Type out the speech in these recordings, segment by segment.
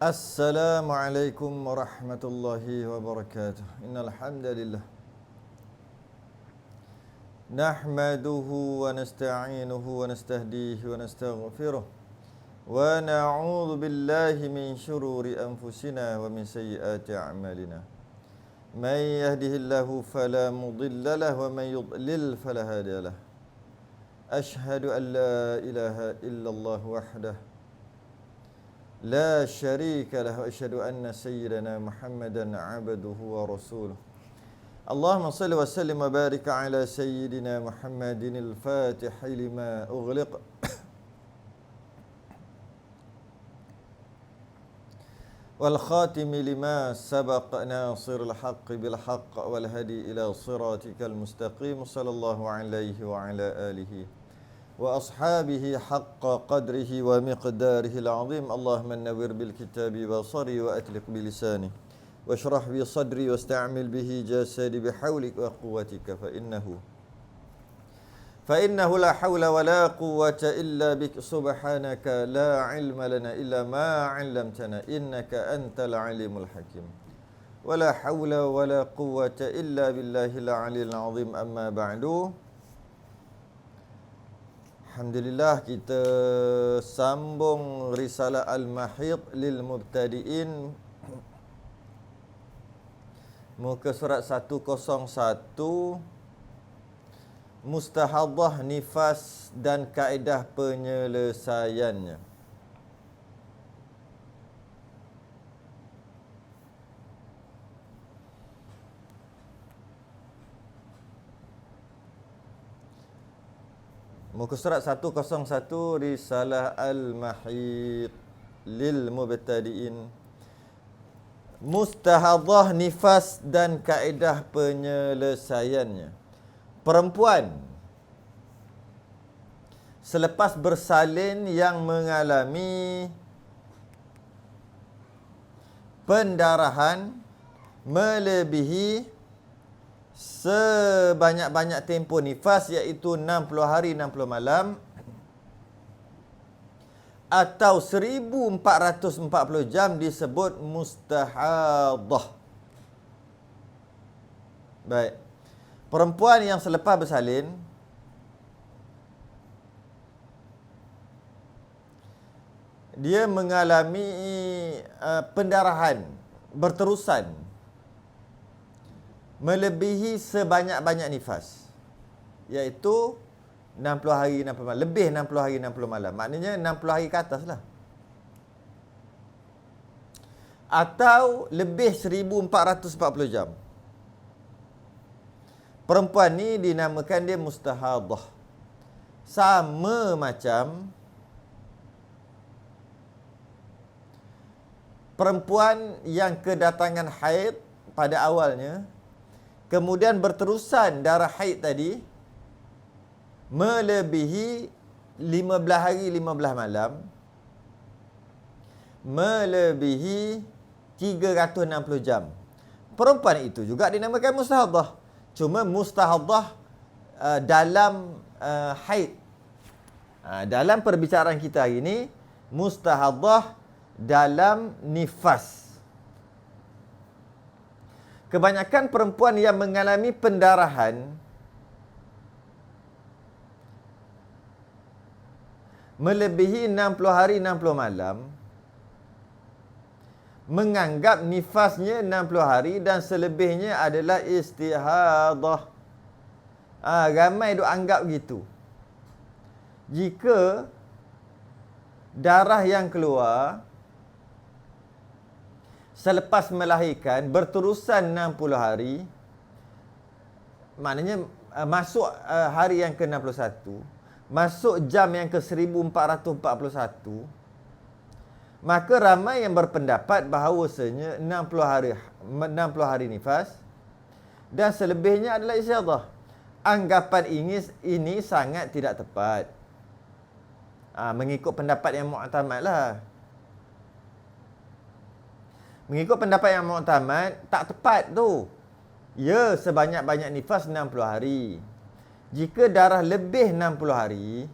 Assalamualaikum warahmatullahi wabarakatuh. Innal hamdalillah nahmaduhu wa nasta'inuhu wa nastahdihi wa nastaghfiruh wa na'udzu billahi min shururi anfusina wa min sayyiati a'malina. Man yahdihillahu fala mudilla lahu wa man yudlil fala hadiya lahu. Ashhadu an la ilaha illallah wahdahu la syarika lahu wa asyhadu anna sayyidana Muhammadan 'abduhu wa rasuluh. Allahumma salli wa sallim wa barik ala sayyidina Muhammadin al-Fatih lima ughliq wal khatim lima sabaq nasirul haqq bil haqq wal hadi ila siratikal mustaqim sallallahu alaihi wa ala alihi wa ashabihi haqqa qadrihi wa miqdarihi al-azim. Allahumma nawwir bil kitabi basari wa atliq bi lisani washrah bi sadri wasta'mil bihi jasadi bihawlik wa quwwatika fa innahu la hawla wa la quwwata illa bik subhanaka la ilma lana illa ma 'allamtana innaka antal alimul hakim wa la hawla wa la quwwata illa billahil aliyil azim. Amma ba'du. Alhamdulillah, kita sambung risalah Al-Mahid lil Mubtadi'in, muka surat 101, Mustahadhah nifas dan kaedah penyelesaiannya. Muka surat 101, risalah Al-Mahid lil Mubtadi'in, Mustahadhah nifas dan kaedah penyelesaiannya. Perempuan selepas bersalin yang mengalami pendarahan melebihi sebanyak-banyak tempoh nifas, iaitu 60 hari 60 malam atau 1440 jam, disebut mustahadhah. Baik. Perempuan yang selepas bersalin dia mengalami pendarahan berterusan melebihi sebanyak-banyak nifas, iaitu 60 hari 60 malam, lebih 60 hari 60 malam. Maknanya 60 hari ke atas lah. Atau lebih 1440 jam. Perempuan ni dinamakan dia mustahadhah. Sama macam perempuan yang kedatangan haid pada awalnya, kemudian berterusan darah haid tadi melebihi 15 hari 15 malam, melebihi 360 jam. Perempuan itu juga dinamakan mustahadhah. Cuma mustahadhah dalam haid. Dalam perbicaraan kita hari ini, mustahadhah dalam nifas. Kebanyakan perempuan yang mengalami pendarahan melebihi 60 hari 60 malam menganggap nifasnya 60 hari dan selebihnya adalah istihadah. Ramai duk anggap gitu. Jika darah yang keluar selepas melahirkan berterusan 60 hari, maknanya masuk hari yang ke-61, masuk jam yang ke-1441, maka ramai yang berpendapat bahawasanya 60 hari nifas dan selebihnya adalah istihadah. Anggapan ini sangat tidak tepat. Mengikut pendapat yang mu'tamad lah. Mengikut pendapat yang mu'tamad, tak tepat tu. Ya, sebanyak-banyak nifas 60 hari. Jika darah lebih 60 hari,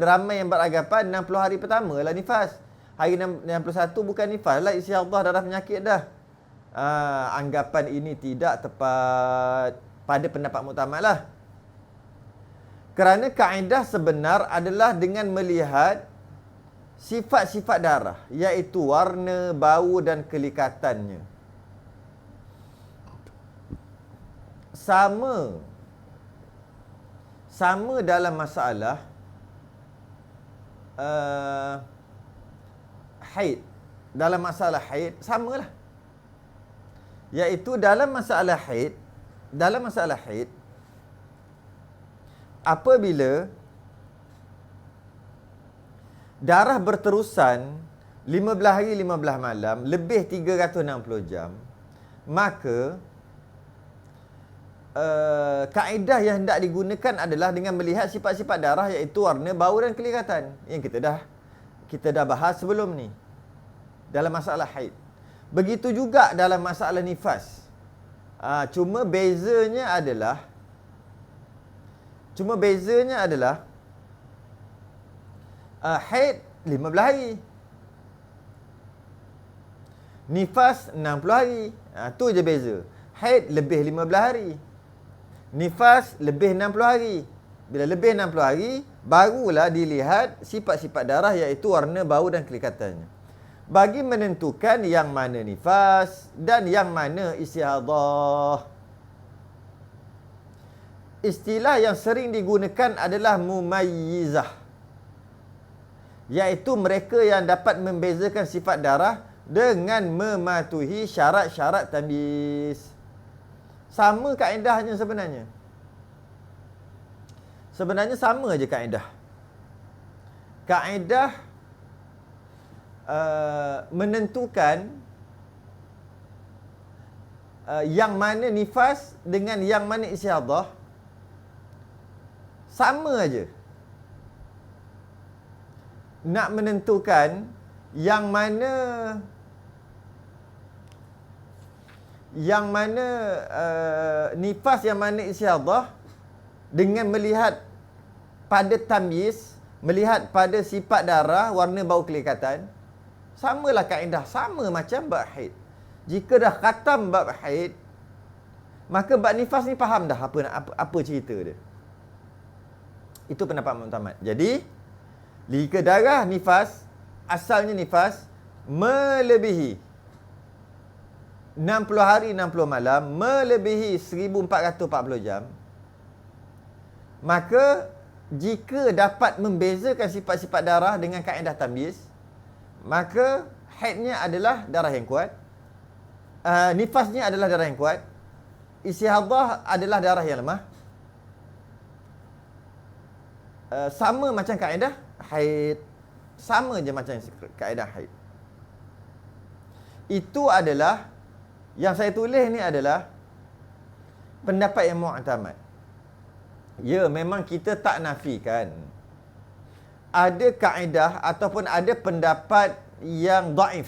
ramai yang beranggapan 60 hari pertama lah nifas. Hari 61 bukan nifas lah, istihadah darah penyakit dah. Anggapan ini tidak tepat pada pendapat muktamad lah. Kerana kaedah sebenar adalah dengan melihat sifat-sifat darah, iaitu warna, bau dan kelikatannya. Sama dalam masalah haid. Dalam masalah haid samalah. Iaitu dalam masalah haid apabila darah berterusan 15 hari 15 malam lebih 360 jam, maka kaedah yang hendak digunakan adalah dengan melihat sifat-sifat darah, iaitu warna, bau dan kelihatan yang kita dah bahas sebelum ni dalam masalah haid. Begitu juga dalam masalah nifas. Cuma bezanya adalah haid 15 hari, nifas 60 hari. Tu je beza. Haid lebih 15 hari, nifas lebih 60 hari. Bila lebih 60 hari, barulah dilihat sifat-sifat darah, iaitu warna, bau dan kelikatannya, bagi menentukan yang mana nifas dan yang mana istihadah. Istilah yang sering digunakan adalah mumayyizah, iaitu mereka yang dapat membezakan sifat darah dengan mematuhi syarat-syarat tamyiz. Sama kaedahnya sebenarnya. Sebenarnya sama je kaedah. Kaedah menentukan yang mana nifas dengan yang mana istihadah sama aja. Nak menentukan yang mana nifas, yang mana istihadah, dengan melihat pada tamyiz, melihat pada sifat darah, warna, bau, kelihatan. Samalah kaedah, sama macam bab haid. Jika dah khatam bab haid, maka bab nifas ni faham dah apa cerita dia. Itu pendapat muktamad. Jadi, jika darah nifas, asalnya nifas, melebihi 60 hari 60 malam, melebihi 1440 jam, maka jika dapat membezakan sifat-sifat darah dengan kaedah tamyiz, maka haidnya adalah darah yang kuat, nifasnya adalah darah yang kuat, istihadah adalah darah yang lemah. Sama macam kaedah haid. Sama je macam kaedah haid. Itu adalah, yang saya tulis ni adalah pendapat yang mu'tamad. Ya, memang kita tak nafikan ada kaedah ataupun ada pendapat yang daif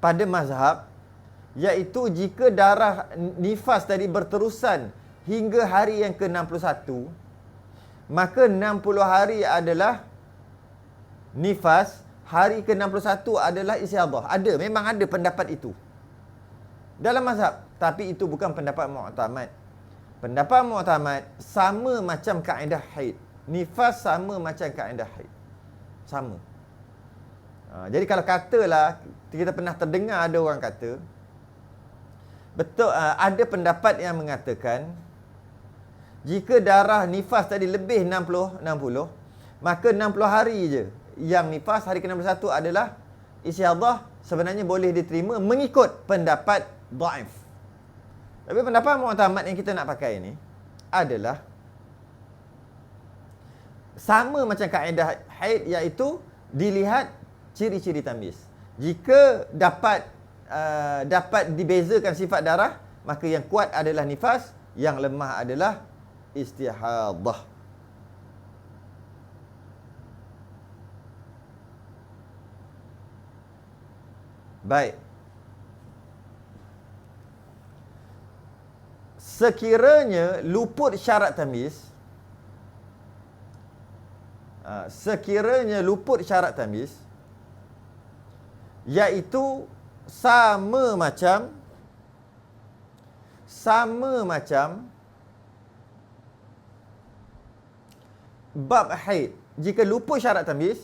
pada mazhab, iaitu jika darah nifas tadi berterusan hingga hari yang ke-61, maka 60 hari adalah nifas, hari ke-61 adalah istihadah. Memang ada pendapat itu dalam mazhab, tapi itu bukan pendapat mu'tamad. Pendapat mu'tamad sama macam kaedah haid. Nifas sama macam kaedah haid. Sama. Jadi kalau katalah, kita pernah terdengar ada orang kata, betul, ada pendapat yang mengatakan jika darah nifas tadi lebih 60, maka 60 hari je yang nifas, hari ke-61 adalah istihadah, sebenarnya boleh diterima mengikut pendapat dhaif. Tapi pendapat mu'tamad yang kita nak pakai ni adalah sama macam kaedah haid, iaitu dilihat ciri-ciri tamyiz. Jika dapat dibezakan sifat darah, maka yang kuat adalah nifas, yang lemah adalah istihadah. Baik. Sekiranya luput syarat tamyiz, Iaitu sama macam bab haid. Jika luput syarat tamyiz,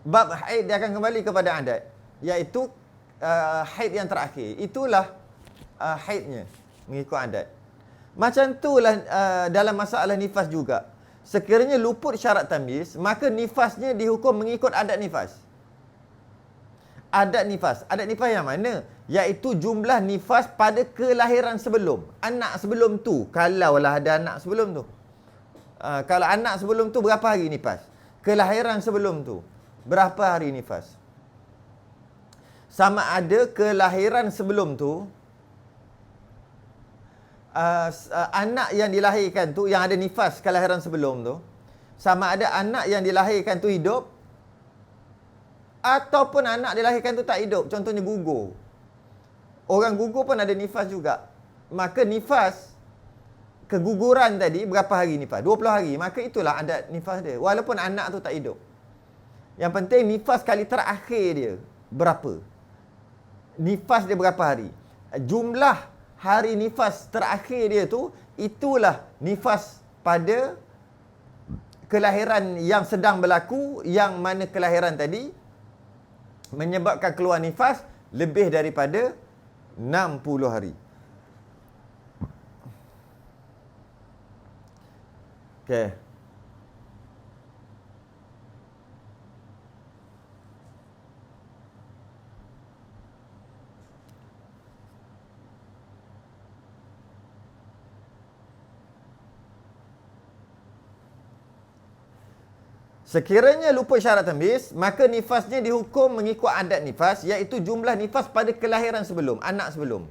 bab haid dia akan kembali kepada adat, iaitu haid yang terakhir. Itulah haidnya mengikut adat. Macam itulah dalam masalah nifas juga. Sekiranya luput syarat tamyiz, maka nifasnya dihukum mengikut adat nifas. Adat nifas yang mana? Iaitu jumlah nifas pada kelahiran sebelum. Anak sebelum tu, kalaulah ada anak sebelum tu. Kalau anak sebelum tu berapa hari nifas? Kelahiran sebelum tu berapa hari nifas? Sama ada kelahiran sebelum tu, anak yang dilahirkan tu yang ada nifas kelahiran sebelum tu, sama ada anak yang dilahirkan tu hidup ataupun anak dilahirkan tu tak hidup. Contohnya gugur. Orang gugur pun ada nifas juga. Maka nifas keguguran tadi berapa hari nifas? 20 hari. Maka itulah adat nifas dia. Walaupun anak tu tak hidup. Yang penting nifas kali terakhir dia berapa? Nifas dia berapa hari? Jumlah hari nifas terakhir dia tu, itulah nifas pada kelahiran yang sedang berlaku, yang mana kelahiran tadi menyebabkan keluar nifas lebih daripada 60 hari. Okey. Sekiranya luput syarat tamyiz, maka nifasnya dihukum mengikut adat nifas, iaitu jumlah nifas pada kelahiran sebelum, anak sebelum.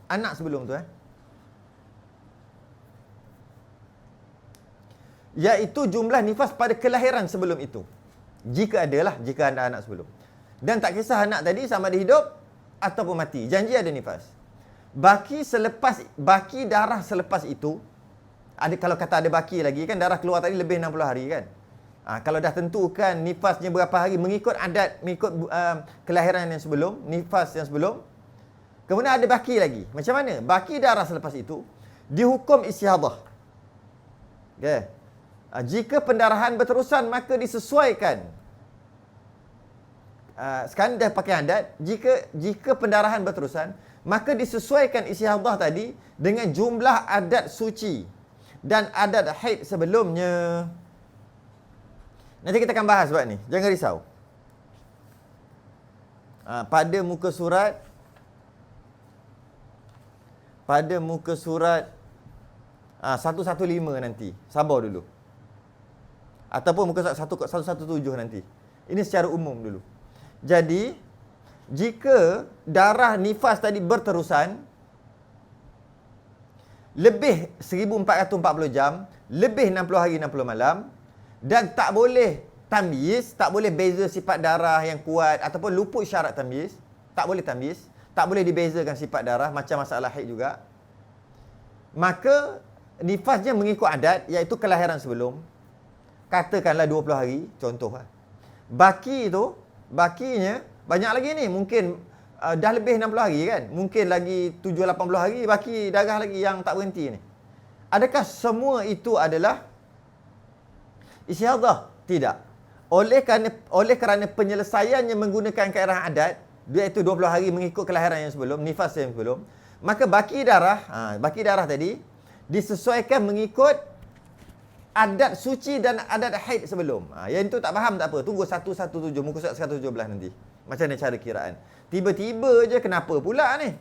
Anak sebelum tu iaitu jumlah nifas pada kelahiran sebelum itu. Jika jika ada anak sebelum. Dan tak kisah anak tadi sama ada hidup ataupun mati, janji ada nifas. Baki darah selepas itu, kalau kata ada baki lagi kan, darah keluar tadi lebih 60 hari kan. Kalau dah tentukan nifasnya berapa hari mengikut adat, mengikut kelahiran yang sebelum, nifas yang sebelum, kemudian ada baki lagi. Macam mana? Baki darah selepas itu dihukum istihadah. Okay. Jika pendarahan berterusan, maka disesuaikan. Sekarang dah pakai adat. Jika pendarahan berterusan, maka disesuaikan istihadah tadi dengan jumlah adat suci dan adat haid sebelumnya. Nanti kita akan bahas sebab ni. Jangan risau. Pada muka surat 115 nanti. Sabar dulu. Ataupun muka surat 117 nanti. Ini secara umum dulu. Jadi, jika darah nifas tadi berterusan lebih 1440 jam, lebih 60 hari 60 malam, dan tak boleh tamyiz, tak boleh beza sifat darah yang kuat ataupun luput syarat tamyiz, tak boleh tamyiz, tak boleh dibezakan sifat darah macam masalah haid juga, maka nifasnya mengikut adat, iaitu kelahiran sebelum. Katakanlah 20 hari, contoh. Bakinya banyak lagi ni, mungkin dah lebih 60 hari kan, mungkin lagi 7-80 hari baki darah lagi yang tak berhenti ni. Adakah semua itu adalah istihadah? Tidak. Oleh kerana penyelesaiannya menggunakan kaedah adat, iaitu 20 hari mengikut kelahiran yang sebelum, nifas yang sebelum, maka baki darah tadi disesuaikan mengikut adat suci dan adat haid sebelum. Yang itu tak faham tak apa, tunggu 117 muka surat 117 nanti. Macam mana cara kiraan. Tiba-tiba je kenapa pula ni?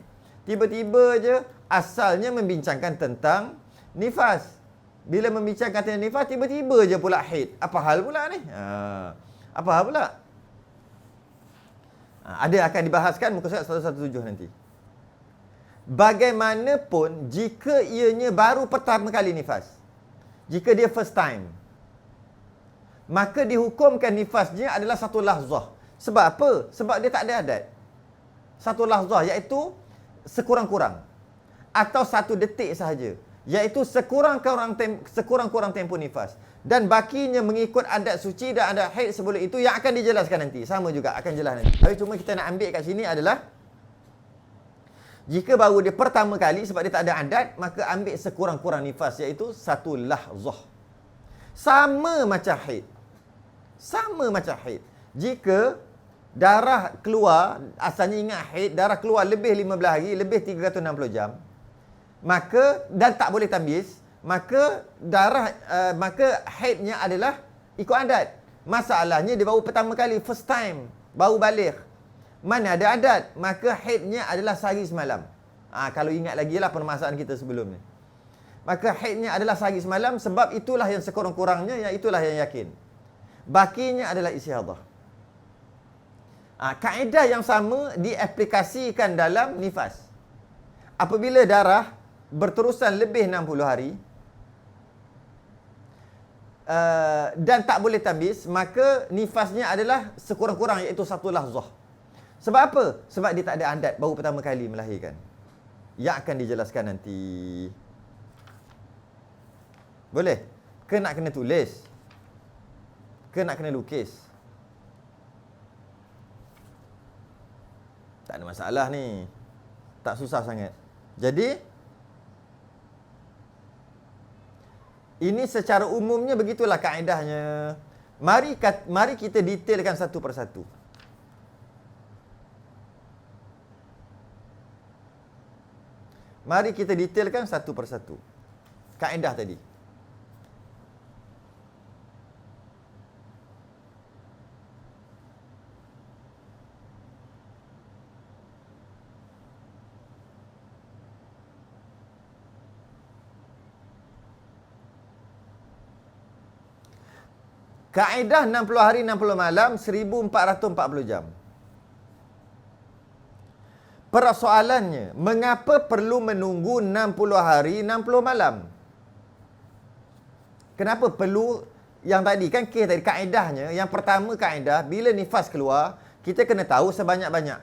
Tiba-tiba je asalnya membincangkan tentang nifas. Bila membincangkan tentang nifas, tiba-tiba je pula haid. Apa hal pula ni? Apa hal pula? Ada akan dibahaskan muka surat 117 nanti. Bagaimanapun jika ianya baru pertama kali nifas, jika dia first time, maka dihukumkan nifasnya adalah satu lahzah. Sebab apa? Sebab dia tak ada adat. Satu lahzah, iaitu sekurang-kurang, atau 1 detik sahaja, iaitu sekurang-kurang tempoh nifas. dan bakinya mengikut adat suci dan adat haid sebelum itu yang akan dijelaskan nanti. Sama juga akan jelas nanti. Tapi cuma kita nak ambil kat sini adalah jika baru dia pertama kali sebab dia tak ada adat, maka ambil sekurang-kurang nifas, iaitu 1 lahzah. Sama macam haid. Sama macam haid. Jika darah keluar, asalnya ingat haid, darah keluar lebih 15 hari, lebih 360 jam, maka dan tak boleh tamyiz, maka maka haidnya adalah ikut adat. Masalahnya dia baru pertama kali, first time, baru balik. Mana ada adat, maka haidnya adalah sehari semalam. Kalau ingat lagi lah permasalahan kita sebelum ni. Maka haidnya adalah sehari semalam, sebab itulah yang sekurang-kurangnya, yang itulah yang yakin. Bakinya adalah istihadah. Kaedah yang sama diaplikasikan dalam nifas. Apabila darah berterusan lebih 60 hari dan tak boleh tamyiz, maka nifasnya adalah sekurang-kurang, iaitu 1 lahzah. Sebab apa? Sebab dia tak ada adat, baru pertama kali melahirkan. Yang akan dijelaskan nanti. Boleh? Ke nak kena tulis? Ke nak kena lukis? Tak ada masalah ni. Tak susah sangat. Jadi, ini secara umumnya begitulah kaedahnya. Mari kita detailkan satu persatu. Mari kita detailkan satu persatu kaedah tadi. Kaedah 60 hari 60 malam 1440 jam. Persoalannya, mengapa perlu menunggu 60 hari 60 malam? Kenapa perlu yang tadi kan kes tadi kaedahnya, yang pertama kaedah bila nifas keluar, kita kena tahu sebanyak-banyak.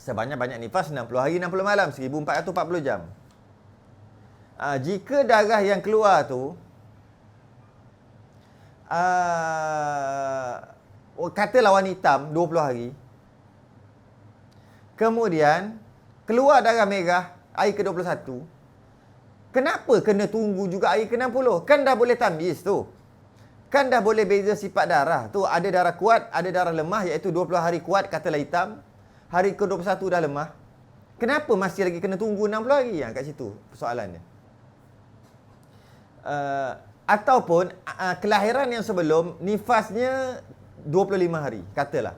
Sebanyak-banyak nifas 60 hari 60 malam 1440 jam. Jika darah yang keluar tu katalah warna hitam 20 hari. Kemudian keluar darah merah hari ke-21. Kenapa kena tunggu juga hari ke-60? Kan dah boleh tamyiz tu. Kan dah boleh beza sifat darah tu. Ada darah kuat, ada darah lemah, iaitu 20 hari kuat katalah hitam, hari ke-21 dah lemah. Kenapa masih lagi kena tunggu 60 hari? Kat situ persoalannya. Ataupun kelahiran yang sebelum nifasnya 25 hari, katalah.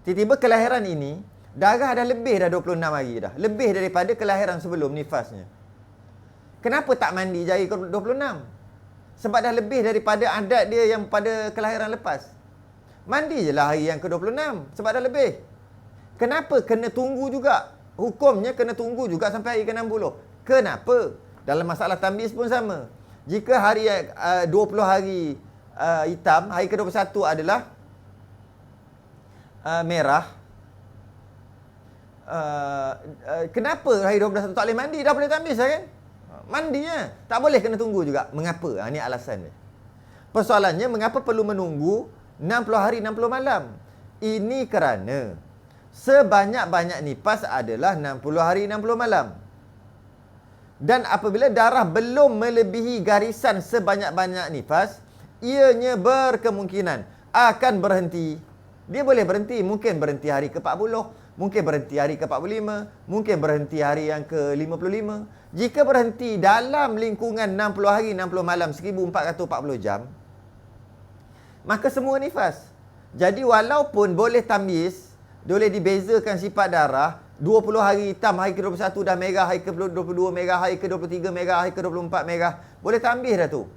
Tiba-tiba kelahiran ini darah dah lebih dah 26 hari dah. Lebih daripada kelahiran sebelum nifasnya. Kenapa tak mandi jari ke-26? Sebab dah lebih daripada adat dia yang pada kelahiran lepas. Mandi je lah hari yang ke-26 sebab dah lebih. Kenapa kena tunggu juga? Hukumnya kena tunggu juga sampai hari ke-60. Kenapa? Dalam masalah tamyiz pun sama. Jika hari 20 hari hitam, hari ke-21 adalah merah. Kenapa hari 21 tak boleh mandi? Dah boleh tamyiz lah kan? Mandinya. Tak boleh kena tunggu juga. Mengapa? Ini alasan dia. Persoalannya, mengapa perlu menunggu 60 hari 60 malam? Ini kerana sebanyak-banyak nifas adalah 60 hari 60 malam. Dan apabila darah belum melebihi garisan sebanyak-banyak nifas, ianya berkemungkinan akan berhenti. Dia boleh berhenti, mungkin berhenti hari ke-40, mungkin berhenti hari ke-45, mungkin berhenti hari yang ke-55. Jika berhenti dalam lingkungan 60 hari 60 malam 1440 jam, maka semua nifas. Jadi walaupun boleh tamyiz, boleh dibezakan sifat darah, 20 hari hitam, hari ke-21 dah merah, hari ke-22 merah, hari ke-23 merah, hari ke-24 merah, boleh tamyiz dah tu.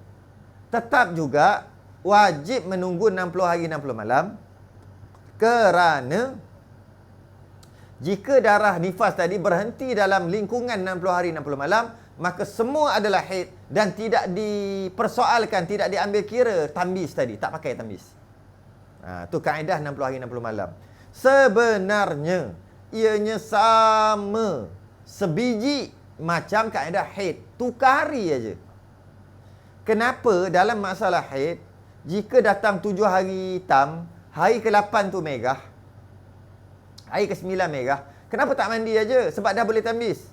Tetap juga wajib menunggu 60 hari 60 malam, kerana jika darah nifas tadi berhenti dalam lingkungan 60 hari 60 malam, maka semua adalah haid dan tidak dipersoalkan, tidak diambil kira tamyiz tadi, tak pakai tamyiz. Tu kaedah 60 hari 60 malam. Sebenarnya ianya sama sebiji macam kaedah haid, tukar hari aja. kenapa dalam masalah haid, jika datang 7 hari hitam, hari ke-8 tu merah, hari ke-9 merah, kenapa tak mandi aja? Sebab dah boleh tambis.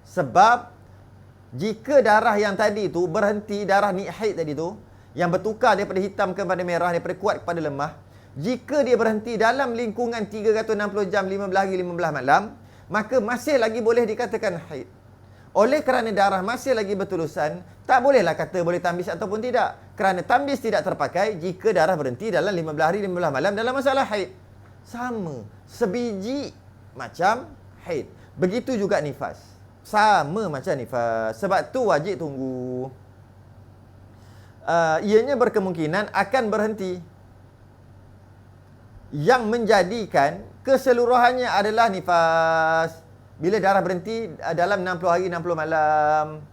Sebab jika darah yang tadi tu berhenti, darah ni haid tadi tu, yang bertukar daripada hitam kepada merah, daripada kuat kepada lemah, jika dia berhenti dalam lingkungan 360 jam, 15 hari, 15 malam, maka masih lagi boleh dikatakan haid. Oleh kerana darah masih lagi berterusan, tak bolehlah kata boleh tambis ataupun tidak. Kerana tambis tidak terpakai jika darah berhenti dalam 15 hari, 15 malam dalam masalah haid. Sama. Sebiji macam haid. Begitu juga nifas. Sama macam nifas. Sebab tu wajib tunggu. Ianya berkemungkinan akan berhenti. Yang menjadikan keseluruhannya adalah nifas. Bila darah berhenti dalam 60 hari, 60 malam.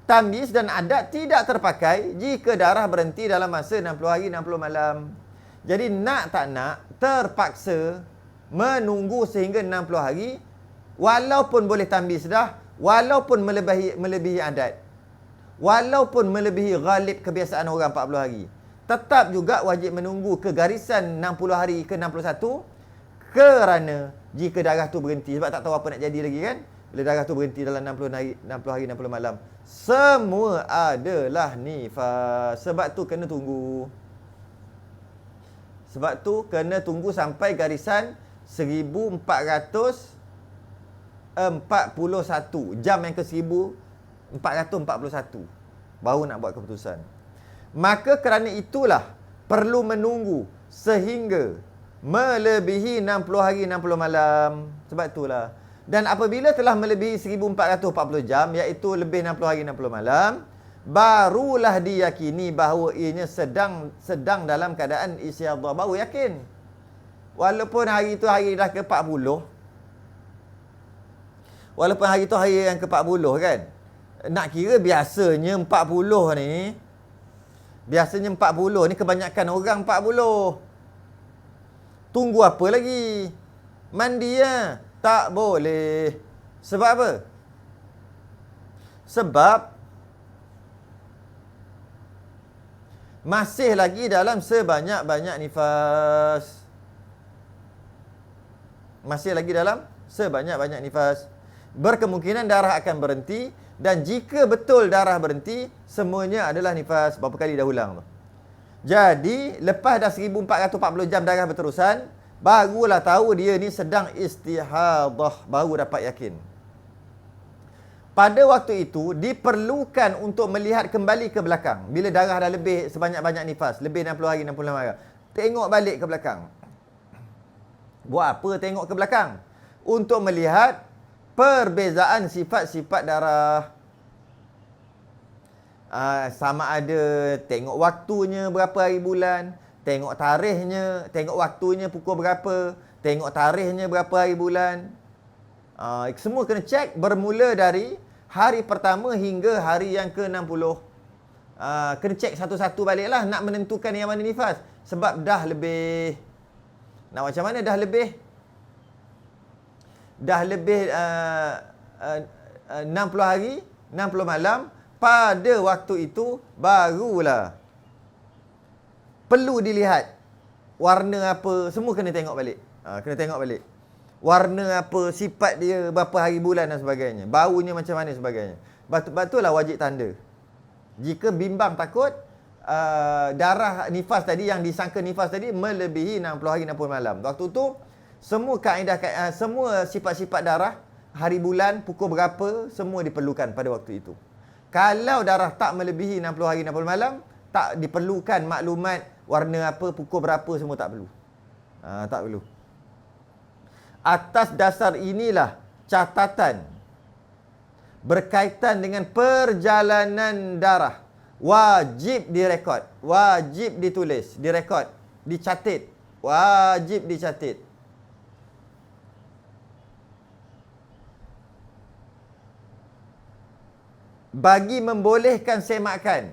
Tamyiz dan adat tidak terpakai jika darah berhenti dalam masa 60 hari, 60 malam. Jadi nak tak nak, terpaksa menunggu sehingga 60 hari, walaupun boleh tamyiz dah, walaupun melebihi adat, walaupun melebihi ghalib kebiasaan orang 40 hari. Tetap juga wajib menunggu ke garisan 60 hari ke 61, kerana jika darah tu berhenti, sebab tak tahu apa nak jadi lagi kan. Bila darah tu berhenti dalam 60 hari 60 malam, semua adalah nifas. Sebab tu kena tunggu. Sebab tu kena tunggu sampai garisan 1441. Jam yang ke 1441 baru nak buat keputusan. Maka kerana itulah perlu menunggu sehingga melebihi 60 hari 60 malam. Sebab itulah. Dan apabila telah melebihi 1440 jam, iaitu lebih 60 hari 60 malam, barulah diyakini bahawa ianya sedang dalam keadaan istihadah. Baru yakin. Walaupun hari itu hari dah ke-40. Walaupun hari itu hari yang ke-40 kan. Nak kira biasanya 40 ni. Biasanya 40 ni kebanyakan orang 40. Tunggu apa lagi? Mandi ya. Tak boleh. Sebab apa? Sebab masih lagi dalam sebanyak-banyak nifas. Masih lagi dalam sebanyak-banyak nifas. Berkemungkinan darah akan berhenti. Dan jika betul darah berhenti, semuanya adalah nifas. Berapa kali dah ulang tu. Jadi, lepas dah 1440 jam darah berterusan, barulah tahu dia ni sedang istihadah. Baru dapat yakin. Pada waktu itu, diperlukan untuk melihat kembali ke belakang. Bila darah dah lebih sebanyak-banyak nifas. Lebih 60 hari, 60 malam. Tengok balik ke belakang. Buat apa tengok ke belakang? Untuk melihat perbezaan sifat-sifat darah. Sama ada tengok waktunya berapa hari bulan, tengok tarikhnya, tengok waktunya pukul berapa, tengok tarikhnya berapa hari bulan. Semua kena cek bermula dari hari pertama hingga hari yang ke-60. Kena cek satu-satu baliklah nak menentukan yang mana nifas. Sebab dah lebih. Nak macam mana dah lebih? Dah lebih 60 hari, 60 malam. Pada waktu itu, barulah perlu dilihat warna apa. Semua kena tengok balik. Kena tengok balik. Warna apa, sifat dia, berapa hari bulan dan sebagainya. Baunya macam mana sebagainya. Betul-betul lah wajib tanda. Jika bimbang takut, darah nifas tadi, yang disangka nifas tadi, melebihi 60 hari 60 malam. Waktu tu, semua kaedah, semua sifat-sifat darah, hari bulan, pukul berapa, semua diperlukan pada waktu itu. Kalau darah tak melebihi 60 hari 60 malam, tak diperlukan maklumat warna apa, pukul berapa, semua tak perlu. Tak perlu. Atas dasar inilah catatan berkaitan dengan perjalanan darah wajib direkod, wajib ditulis, direkod, dicatat, wajib dicatat. Bagi membolehkan semakan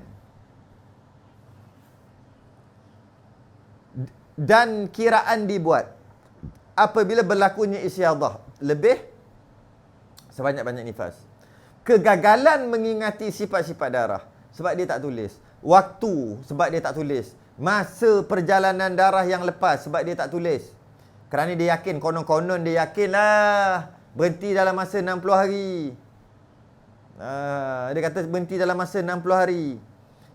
dan kiraan dibuat apabila berlakunya istihadah lebih sebanyak-banyak nifas. Kegagalan mengingati sifat-sifat darah sebab dia tak tulis. Waktu, sebab dia tak tulis. Masa perjalanan darah yang lepas, sebab dia tak tulis. Kerana dia yakin, konon-konon dia yakinlah berhenti dalam masa 60 hari. Dia kata berhenti dalam masa 60 hari.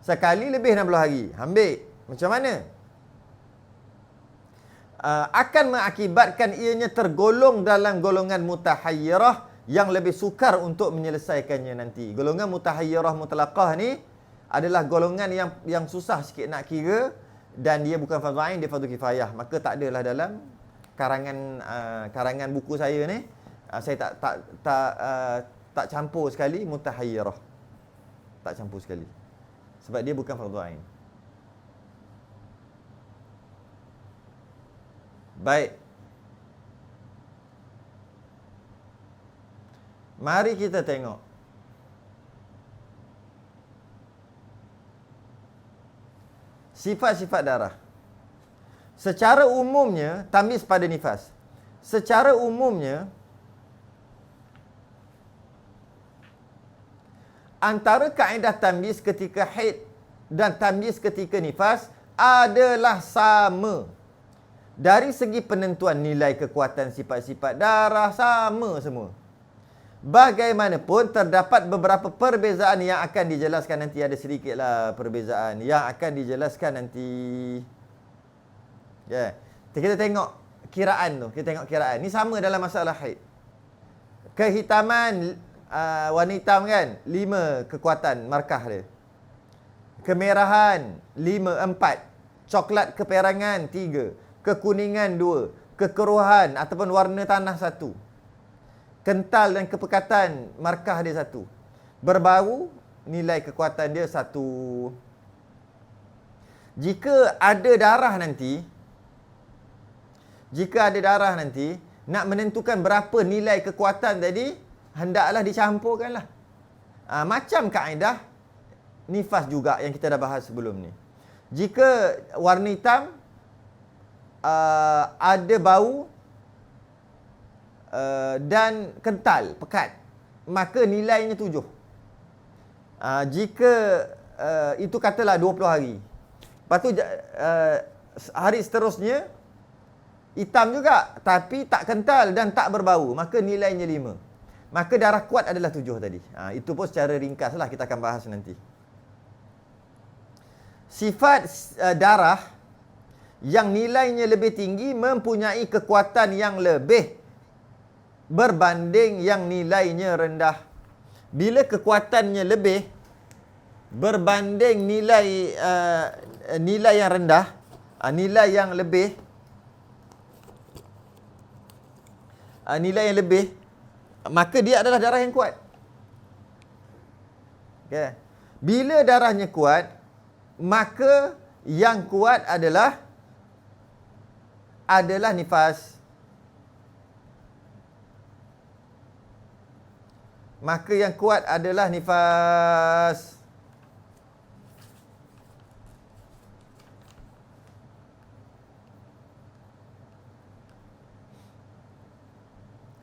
Sekali lebih 60 hari. Ambil. Macam mana? Akan mengakibatkan ianya tergolong dalam golongan mutahayyirah yang lebih sukar untuk menyelesaikannya nanti. Golongan mutahayyirah mutlaqah ni adalah golongan yang susah sikit nak kira dan dia bukan fardu ain, dia fardu kifayah. Maka tak adalah dalam karangan buku saya ni. Saya tak campur sekali mutahayyirah. Tak campur sekali. Sebab dia bukan fardu ain. Baik. Mari kita tengok. Sifat-sifat darah. Secara umumnya, tamyiz pada nifas. Secara umumnya, antara kaedah tamyiz ketika haid dan tamyiz ketika nifas adalah sama. Dari segi penentuan nilai kekuatan sifat-sifat darah, sama semua. Bagaimanapun, terdapat beberapa perbezaan yang akan dijelaskan nanti. Ada sedikitlah perbezaan yang akan dijelaskan nanti. Ya. Kita tengok kiraan tu. Kita tengok kiraan. Ni sama dalam masalah haid. Kehitaman warna hitam kan? 5 kekuatan markah dia. Kemerahan 4. Coklat keperangan 3. Kekuningan 2. Kekeruhan ataupun warna tanah 1. Kental dan kepekatan markah dia 1. Berbau nilai kekuatan dia 1. Jika ada darah nanti, nak menentukan berapa nilai kekuatan tadi, hendaklah dicampurkanlah. Macam kaedah nifas juga yang kita dah bahas sebelum ni. Jika warna hitam ada bau dan kental, pekat, maka nilainya 7. Jika itu katalah 20 hari. Lepas tu hari seterusnya hitam juga tapi tak kental dan tak berbau, maka nilainya 5. Maka darah kuat adalah 7 tadi. Itu pun secara ringkaslah kita akan bahas nanti. Sifat darah yang nilainya lebih tinggi mempunyai kekuatan yang lebih berbanding yang nilainya rendah. Bila kekuatannya lebih berbanding nilai yang rendah, nilai yang lebih, maka dia adalah darah yang kuat. Okay. Bila darahnya kuat, maka yang kuat adalah nifas. Maka yang kuat adalah nifas.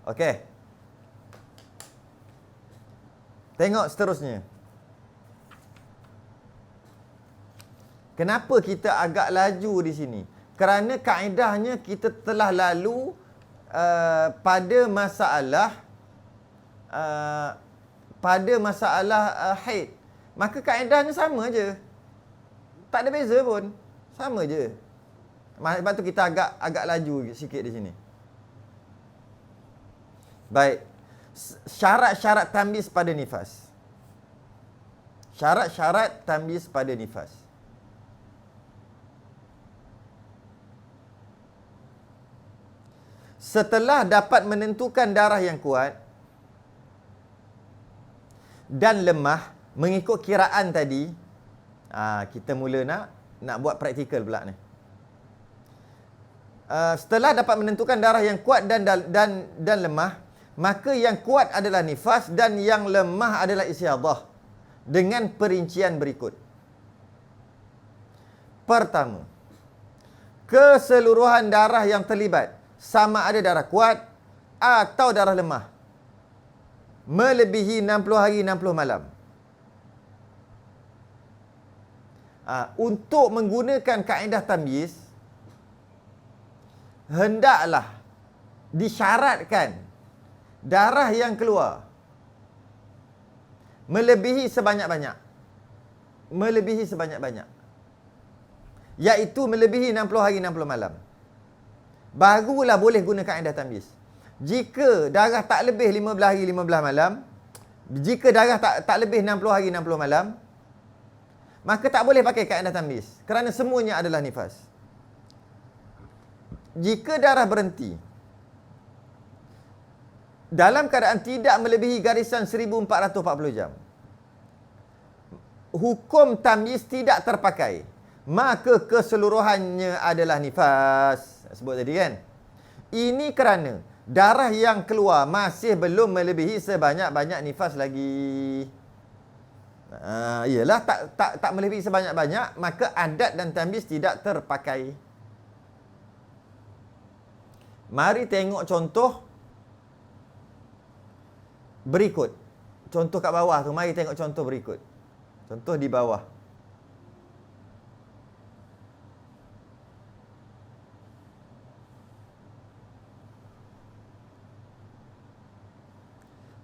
Okey. Tengok seterusnya. Kenapa kita agak laju di sini? Kerana kaedahnya kita telah lalu pada masalah haid. Maka kaedahnya sama je. Tak ada beza pun. Sama je. Sebab tu kita agak laju sikit di sini. Baik. Syarat-syarat tamyiz pada nifas. Syarat-syarat tamyiz pada nifas. Setelah dapat menentukan darah yang kuat dan lemah mengikut kiraan tadi, kita mula nak buat praktikal pula ni. Setelah dapat menentukan darah yang kuat dan lemah, maka yang kuat adalah nifas dan yang lemah adalah istiadah dengan perincian berikut. Pertama, keseluruhan darah yang terlibat, sama ada darah kuat atau darah lemah, melebihi 60 hari 60 malam. Untuk menggunakan kaedah tamyiz, hendaklah disyaratkan darah yang keluar melebihi sebanyak-banyak. Melebihi sebanyak-banyak. Iaitu melebihi 60 hari 60 malam. Barulah boleh guna kaedah tamyiz. Jika darah tak lebih 15 hari 15 malam, jika darah tak lebih 60 hari 60 malam, maka tak boleh pakai kaedah tamyiz. Kerana semuanya adalah nifas. Jika darah berhenti dalam keadaan tidak melebihi garisan 1440 jam, hukum tamyiz tidak terpakai, maka keseluruhannya adalah nifas. Sebut tadi kan. Ini kerana darah yang keluar masih belum melebihi sebanyak-banyak nifas lagi. Ialah tak melebihi sebanyak-banyak, maka adat dan tamyiz tidak terpakai. Mari tengok contoh berikut. Contoh kat bawah tu, mari tengok contoh berikut. Contoh di bawah.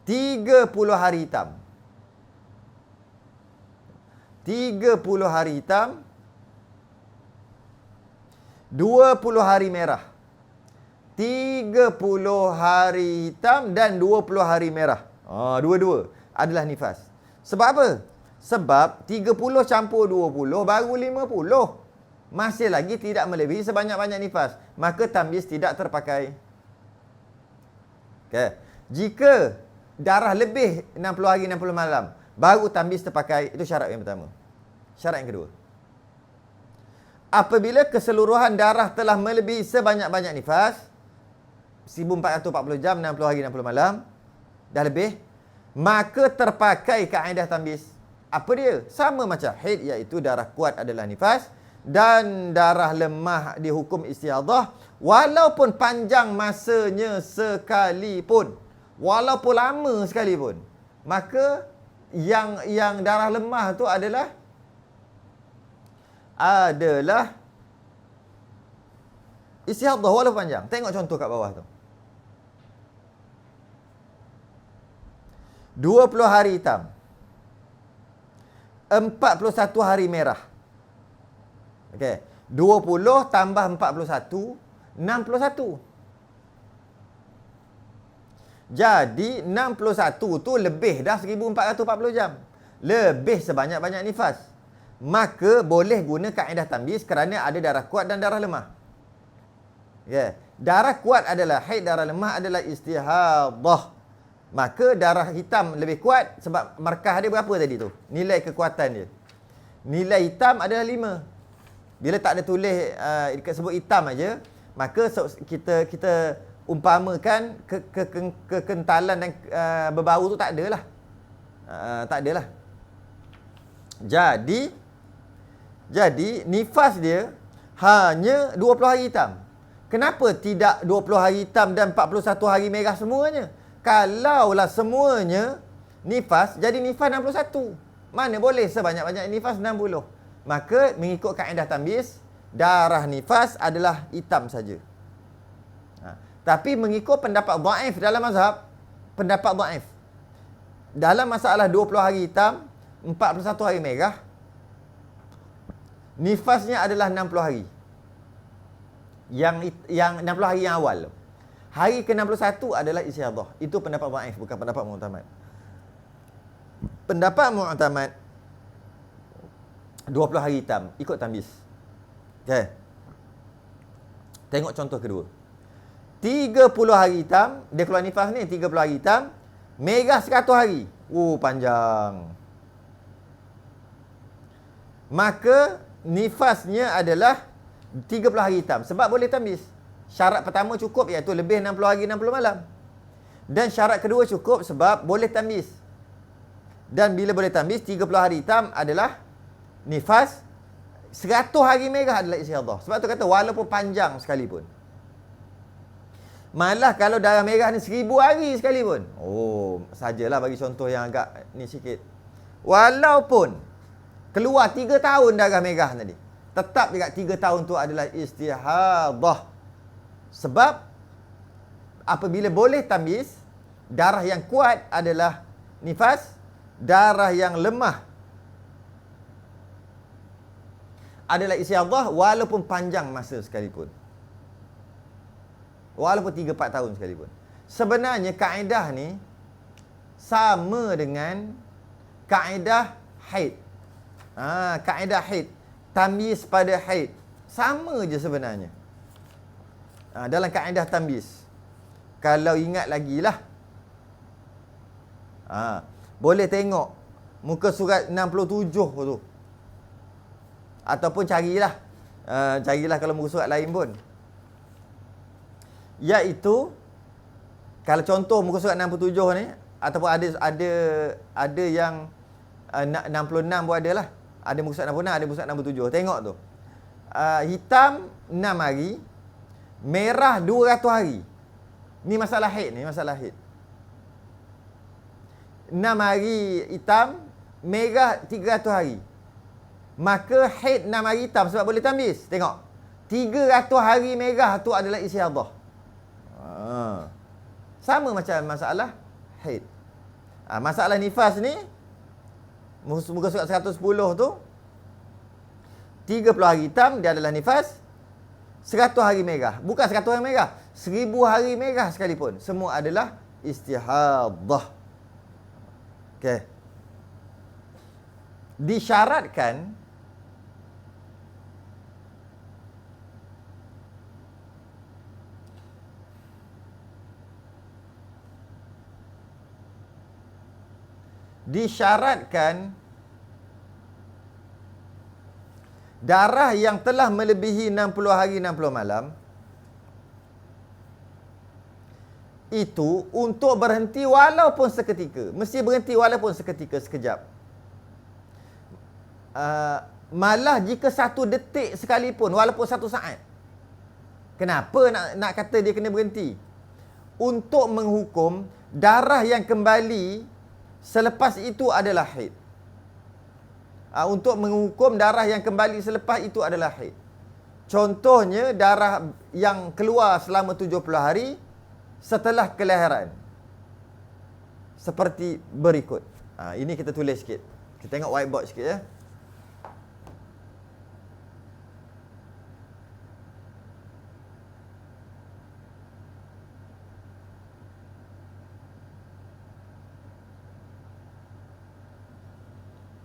Tiga puluh hari hitam. 30 hari hitam, 20 hari merah. 30 hari hitam dan 20 hari merah. Dua-dua adalah nifas. Sebab apa? Sebab 30 campur 20 baru 50. Masih lagi tidak melebihi sebanyak-banyak nifas. Maka tamyiz tidak terpakai. Okay. Jika darah lebih 60 hari 60 malam, baru tamyiz terpakai. Itu syarat yang pertama. Syarat yang kedua, apabila keseluruhan darah telah melebihi sebanyak-banyak nifas, 1440 jam, 60 hari 60 malam, dah lebih, maka terpakai kaedah tamyiz. Apa dia? Sama macam haid, iaitu darah kuat adalah nifas dan darah lemah dihukum istihadah walaupun panjang masanya sekalipun, walaupun lama sekalipun. Maka yang darah lemah tu adalah istihadah walaupun panjang. Tengok contoh kat bawah tu. 20 hari hitam, 41 hari merah. Okey, 20 tambah 41, 61. Jadi 61 tu lebih dah 1440 jam. Lebih sebanyak-banyak nifas. Maka boleh guna kaedah tamyiz kerana ada darah kuat dan darah lemah. Yeah. Darah kuat adalah haid, darah lemah adalah istihadah. Maka darah hitam lebih kuat sebab markah dia berapa tadi tu? Nilai kekuatan dia. Nilai hitam adalah 5. Bila tak ada tulis sebut hitam aja, maka kita umpamakan kekentalan dan berbau tu tak adalah. Tak adalah. Jadi nifas dia hanya 20 hari hitam. Kenapa tidak 20 hari hitam dan 41 hari merah semuanya? Kalaulah semuanya nifas, jadi nifas 61. Mana boleh sebanyak-banyak nifas 60. Maka mengikut kaedah tamyiz, darah nifas adalah hitam saja. Tapi mengikut pendapat dhaif dalam mazhab, pendapat dhaif, dalam masalah 20 hari hitam, 41 hari merah, nifasnya adalah 60 hari. Yang 60 hari yang awal. Hari ke-61 adalah istihadah. Itu pendapat dhaif, bukan pendapat mu'tamad. Pendapat mu'tamad 20 hari hitam, ikut tamyiz. Okey. Tengok contoh kedua. 30 hari hitam, dia keluar nifas ni, 30 hari hitam, merah 100 hari. Panjang. Maka nifasnya adalah 30 hari hitam. Sebab boleh tamyiz. Syarat pertama cukup, iaitu lebih 60 hari 60 malam. Dan syarat kedua cukup sebab boleh tamyiz. Dan bila boleh tamyiz, 30 hari hitam adalah nifas, 100 hari merah adalah istihadah. Sebab tu kata walaupun panjang sekalipun. Malah kalau darah merah ni 1000 hari sekalipun. Sajalah bagi contoh yang agak ni sikit. Walaupun Keluar 3 tahun darah merah tadi. Tetap juga 3 tahun tu adalah istihadah. Sebab apabila boleh tamyiz, darah yang kuat adalah nifas, darah yang lemah adalah istihadah walaupun panjang masa sekalipun. Walaupun 3-4 tahun sekalipun. Sebenarnya kaedah ni sama dengan kaedah haid. Kaedah haid. Tamyiz pada haid. Sama je sebenarnya. Dalam kaedah tamyiz. Kalau ingat lagi lah. Boleh tengok muka surat 67 tu. Ataupun carilah. Carilah kalau muka surat lain pun. Iaitu, kalau contoh muka surat 67 ni, ataupun ada yang 66 pun ada lah. Ada muka surat 66, ada muka surat 67. Tengok tu. Hitam 6 hari, merah 200 hari. Ni masalah haid ni, masalah haid. 6 hari hitam, merah 300 hari. Maka haid 6 hari hitam sebab boleh tamyiz. Tengok. 300 hari merah tu adalah istihadah. Sama macam masalah haid. Masalah nifas ni, muka surat 110 tu, 30 hari hitam dia adalah nifas, 100 hari merah. Bukan 100 hari merah, 1000 hari merah sekalipun. Semua adalah istihadah. Okey. Disyaratkan darah yang telah melebihi 60 hari 60 malam itu untuk berhenti walaupun seketika. Mesti berhenti walaupun seketika, sekejap. Malah jika 1 detik sekalipun, walaupun 1 saat. Kenapa nak kata dia kena berhenti? Untuk menghukum darah yang kembali selepas itu adalah haid. Untuk menghukum darah yang kembali selepas itu adalah haid. Contohnya darah yang keluar selama 70 hari setelah kelahiran. Seperti berikut. Ini kita tulis sikit. Kita tengok whiteboard sikit ya.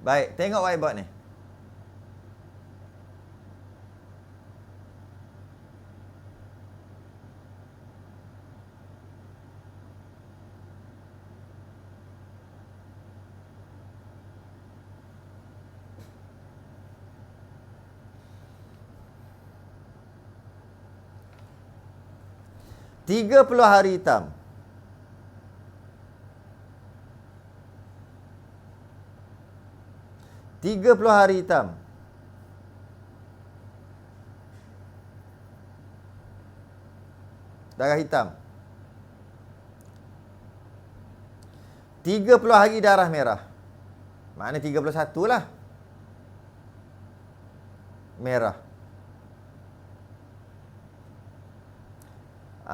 Baik, tengok whiteboard ni. Tiga 30 hari hitam. Tiga 30 hari hitam. Darah hitam. 30 hari darah merah. Maknanya 31 lah. Merah.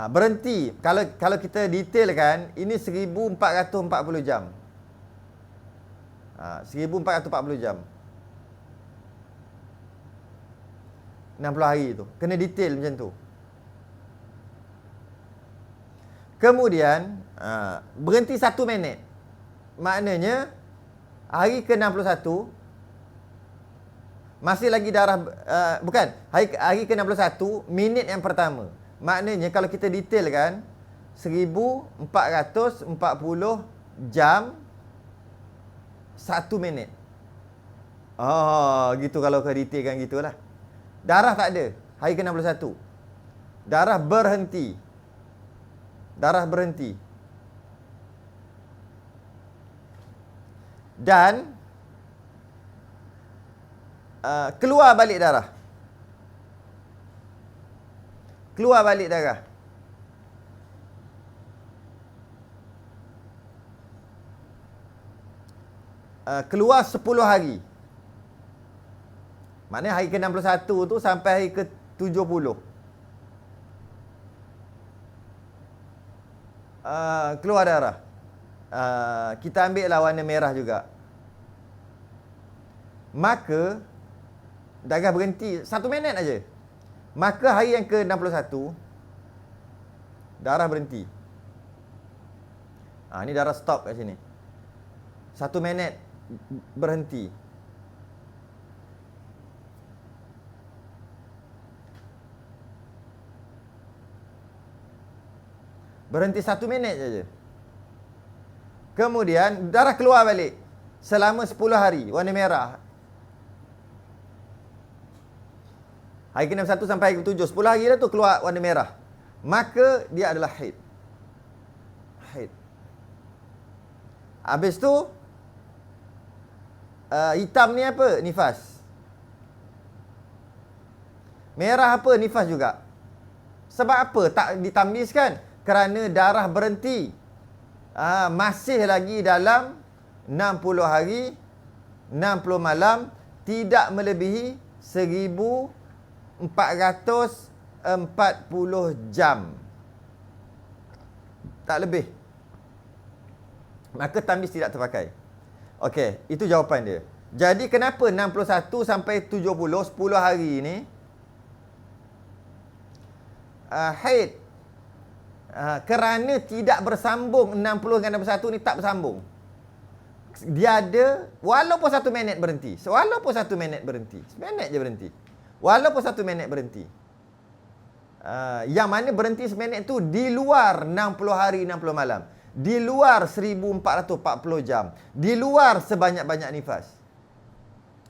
Berhenti. Kalau kita detailkan, ini 1440 jam. 1440 jam. 60 hari tu. Kena detail macam tu. Kemudian, berhenti 1 minit. Maknanya, hari ke-61, masih lagi darah, bukan, hari ke-61, minit yang pertama. Maknanya, kalau kita detailkan, 1440 jam, 1 minit. Gitu kalau kau detailkan gitulah. Darah tak ada. Hari ke-61. Darah berhenti. Darah berhenti. Dan keluar balik darah. Keluar balik darah. Keluar 10 hari. Maknanya hari ke-61 tu sampai hari ke-70. Keluar darah. Kita ambil lah warna merah juga. Maka darah berhenti 1 minit aja. Maka hari yang ke-61 darah berhenti. Ni darah stop kat sini. 1 minit berhenti. Berhenti 1 minit saja. Kemudian darah keluar balik selama 10 hari, warna merah. Hari ke-61 sampai hari ke-7, 10 hari dah tu keluar warna merah. Maka dia adalah haid. Haid. Habis tu hitam ni apa? Nifas. Merah apa? Nifas juga. Sebab apa tak ditamizkan? Kerana darah berhenti. Masih lagi dalam 60 hari, 60 malam, tidak melebihi 1440 jam. Tak lebih. Maka tamyiz tidak terpakai. Okey, itu jawapan dia. Jadi kenapa 61 sampai 70, 10 hari ni haid? Kerana tidak bersambung. 60 dengan 61 ni tak bersambung. Dia ada, walaupun 1 minit berhenti. Walaupun 1 minit berhenti. 1 minit je berhenti. Walaupun 1 minit berhenti. Yang mana berhenti 1 minit tu di luar 60 hari 60 malam. Di luar 1440 jam. Di luar sebanyak-banyak nifas.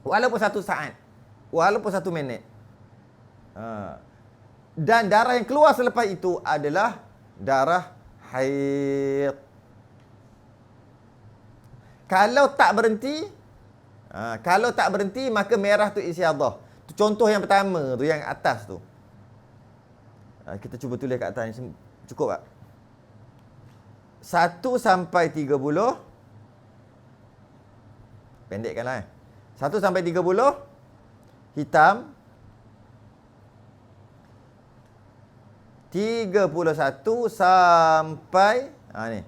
Walaupun 1 saat. Walaupun 1 minit. Dan darah yang keluar selepas itu adalah darah haid. Kalau tak berhenti, maka merah tu istiadah. Tu contoh yang pertama tu, yang atas tu. Kita cuba tulis kat atas ni, cukup tak? 1 sampai 30. Pendekkanlah 1 sampai 30 hitam. 31 sampai ni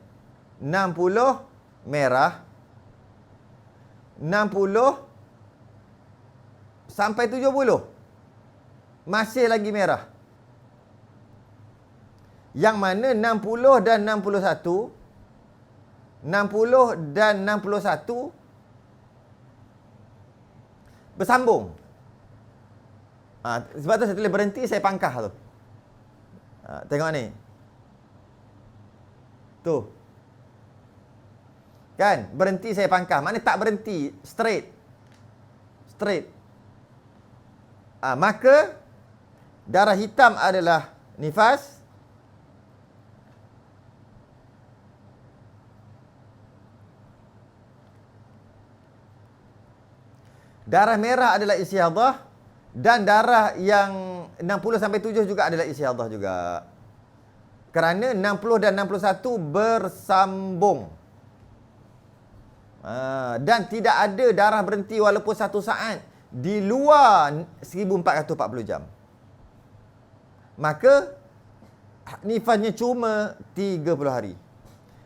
60 merah. 60 sampai 70 masih lagi merah. Yang mana 60 dan 61 bersambung. Sebab tu saya tulis berhenti, saya pangkah tu. Tengok ni. Tu. Kan? Berhenti saya pangkah. Maknanya tak berhenti. Straight. Maka darah hitam adalah nifas. Darah merah adalah istihadah. Dan darah yang 60 sampai 7 juga adalah istihadah juga. Kerana 60 dan 61 bersambung. Dan tidak ada darah berhenti walaupun 1 saat di luar 1440 jam. Maka nifasnya cuma 30 hari.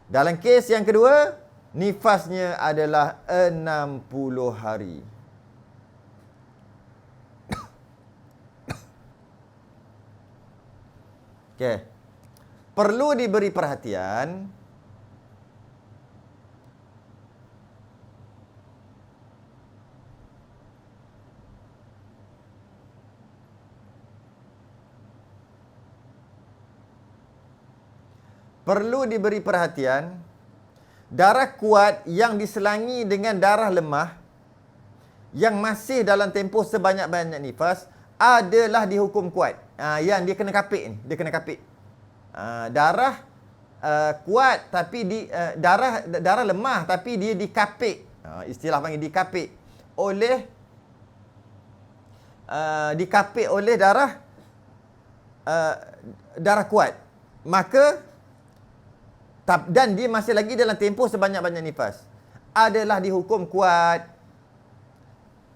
Dalam kes yang kedua, nifasnya adalah 60 hari. Okey. Perlu diberi perhatian darah kuat yang diselangi dengan darah lemah yang masih dalam tempoh sebanyak-banyak nifas adalah dihukum kuat. Yang dia kena kapik ni, dia kena kapik. Darah kuat tapi darah lemah tapi dia dikapik. Istilah panggil dikapik oleh darah kuat. Maka dan dia masih lagi dalam tempoh sebanyak-banyak nifas adalah dihukum kuat.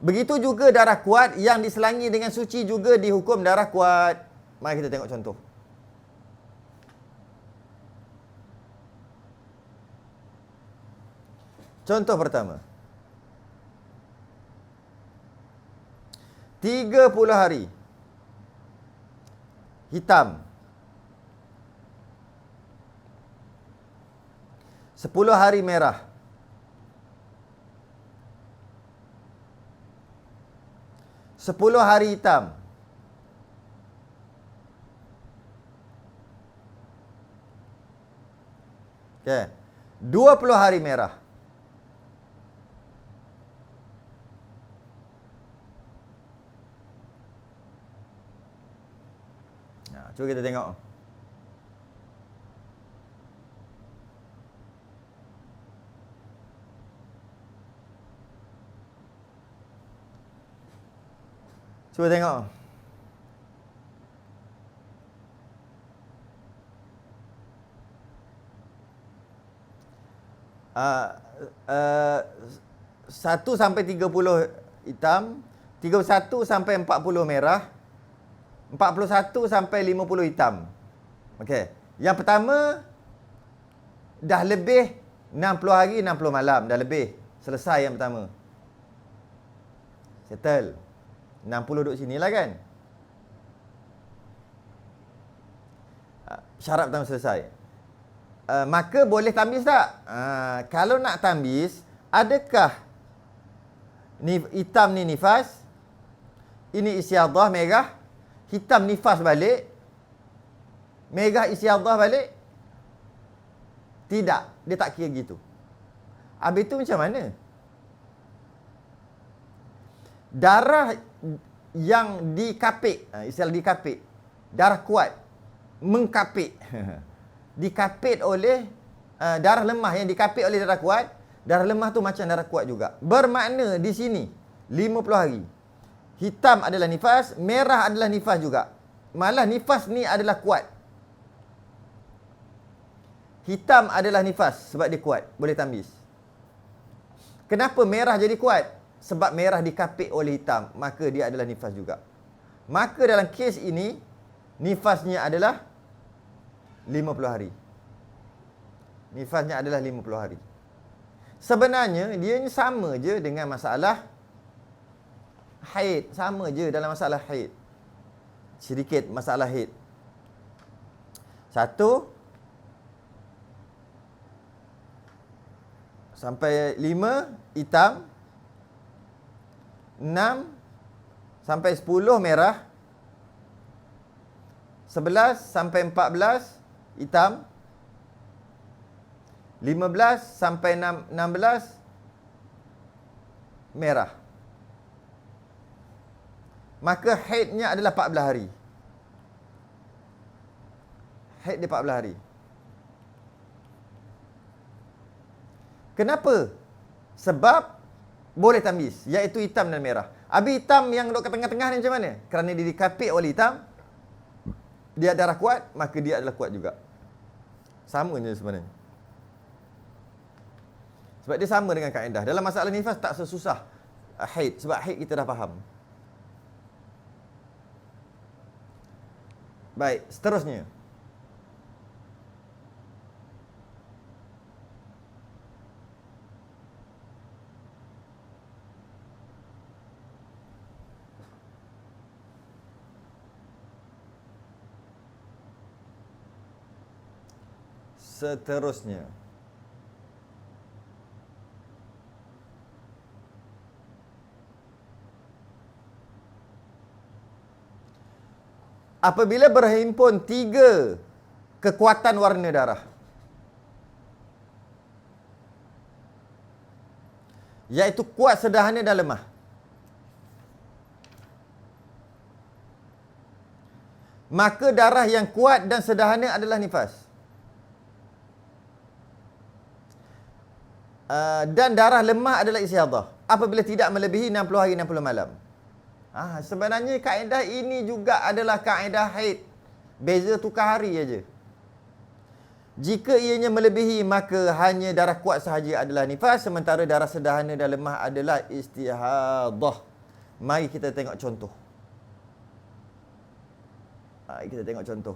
Begitu juga darah kuat yang diselangi dengan suci juga dihukum darah kuat. Mari kita tengok contoh. Contoh pertama. 30 hari. Hitam. 10 hari merah. 10 hari hitam. Okey. 20 hari merah. Nah, cuba kita tengok. Cuba tengok. Uh, 1 sampai 30 hitam, 31 sampai 40 merah, 41 sampai 50 hitam. Okey. Yang pertama dah lebih 60 hari 60 malam, dah lebih. Selesai yang pertama. Settle. 60 duduk sini lah kan. Syarat pertama selesai. Maka boleh tambis tak? Kalau nak tambis, adakah hitam ni nifas, ini istiadah merah, hitam nifas balik, merah istiadah balik? Tidak, dia tak kira gitu. Habis tu macam mana? Darah yang dikapit, istilah dikapit, darah kuat mengkapit dikapit oleh darah lemah yang dikapit oleh darah kuat. Darah lemah tu macam darah kuat juga. Bermakna di sini 50 hari. Hitam adalah nifas, merah adalah nifas juga. Malah nifas ni adalah kuat. Hitam adalah nifas sebab dia kuat, boleh tambis. Kenapa merah jadi kuat? Sebab merah dikapit oleh hitam, maka dia adalah nifas juga. Maka dalam kes ini, nifasnya adalah 50 hari. Nifasnya adalah 50 hari. Sebenarnya, dia ni sama je dengan masalah haid. Sama je dalam masalah haid. Sedikit masalah haid. 1 sampai 5 hitam, 6 sampai 10 merah, 11 sampai 14 hitam, 15 sampai 16 merah. Maka haidnya adalah 14 hari. Haid dia 14 hari. Kenapa? Sebab boleh tambis, iaitu hitam dan merah. Habis hitam yang duduk ke tengah-tengah ni macam mana? Kerana dia dikapit oleh hitam, dia darah kuat, maka dia adalah kuat juga. Sama je sebenarnya. Sebab dia sama dengan kaedah. Dalam masalah nifas tak sesusah haid. Sebab haid kita dah faham. Baik, seterusnya. Seterusnya. Apabila berhimpun 3 kekuatan warna darah, iaitu kuat, sederhana dan lemah, maka darah yang kuat dan sederhana adalah nifas. Dan darah lemah adalah istiadah apabila tidak melebihi 60 hari 60 malam. Sebenarnya kaedah ini juga adalah kaedah haid. Beza tukar hari aja. Jika ianya melebihi, maka hanya darah kuat sahaja adalah nifas, sementara darah sederhana dan lemah adalah istihadah. Mari kita tengok contoh. Kita tengok contoh.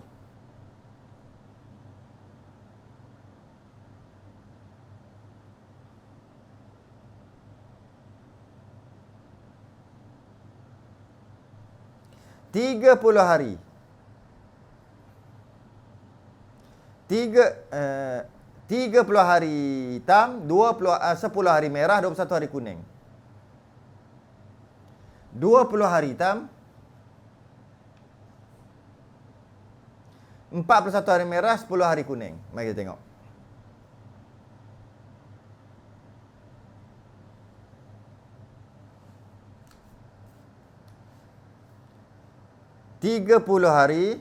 Tiga puluh hari. 30 hari hitam, 10 hari merah, 21 hari kuning. 20 hari hitam, 41 hari merah, 10 hari kuning. Mari kita tengok. Tiga puluh hari,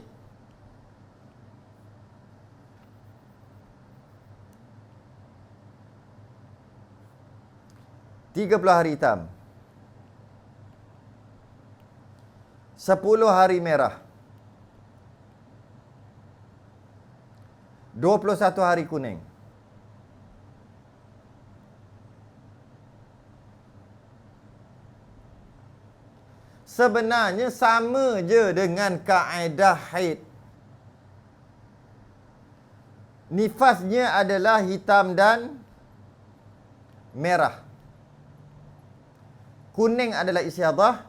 30 hari hitam, 10 hari merah, 21 hari kuning. Sebenarnya sama je dengan kaedah haid. Nifasnya adalah hitam dan merah. Kuning adalah istihadah.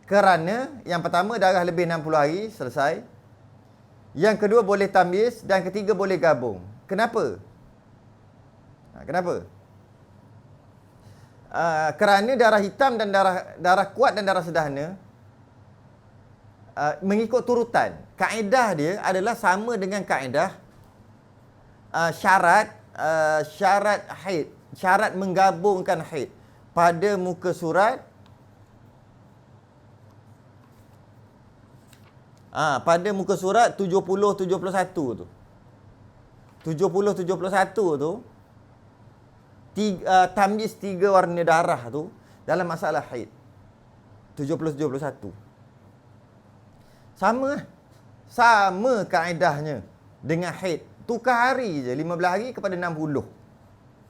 Kerana yang pertama darah lebih 60 hari, selesai. Yang kedua boleh tamyiz dan ketiga boleh gabung. Kenapa? Kenapa? Kerana darah hitam dan darah kuat dan darah sederhana mengikut turutan. Kaedah dia adalah sama dengan kaedah syarat haid, syarat menggabungkan haid pada muka surat. Pada muka surat 70-71 tu. 70-71 tu tamyiz 3 warna darah tu dalam masalah haid. 70-71. Sama kaedahnya dengan haid. Tukar hari je, 15 hari kepada 60.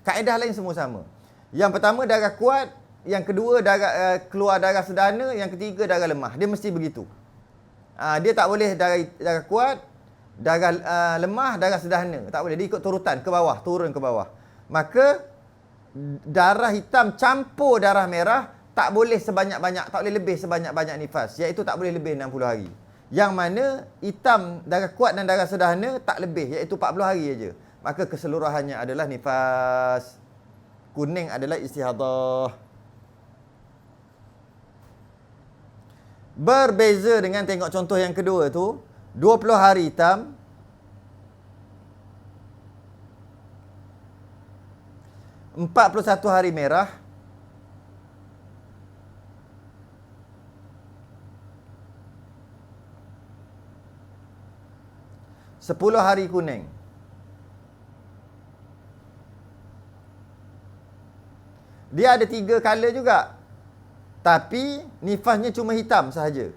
Kaedah lain semua sama. Yang pertama darah kuat, yang kedua keluar darah sederhana, yang ketiga darah lemah. Dia mesti begitu. Dia tak boleh darah kuat, darah lemah, darah sederhana. Tak boleh, dia ikut turutan ke bawah, turun ke bawah. Maka darah hitam campur darah merah tak boleh sebanyak-banyak, tak boleh lebih sebanyak-banyak nifas, iaitu tak boleh lebih 60 hari. Yang mana hitam darah kuat dan darah sederhana tak lebih, iaitu 40 hari aja. Maka keseluruhannya adalah nifas. Kuning adalah istihadah. Berbeza dengan tengok contoh yang kedua tu, 20 hari hitam, 41 hari merah, 10 hari kuning. Dia ada 3 color juga. Tapi nifasnya cuma hitam sahaja.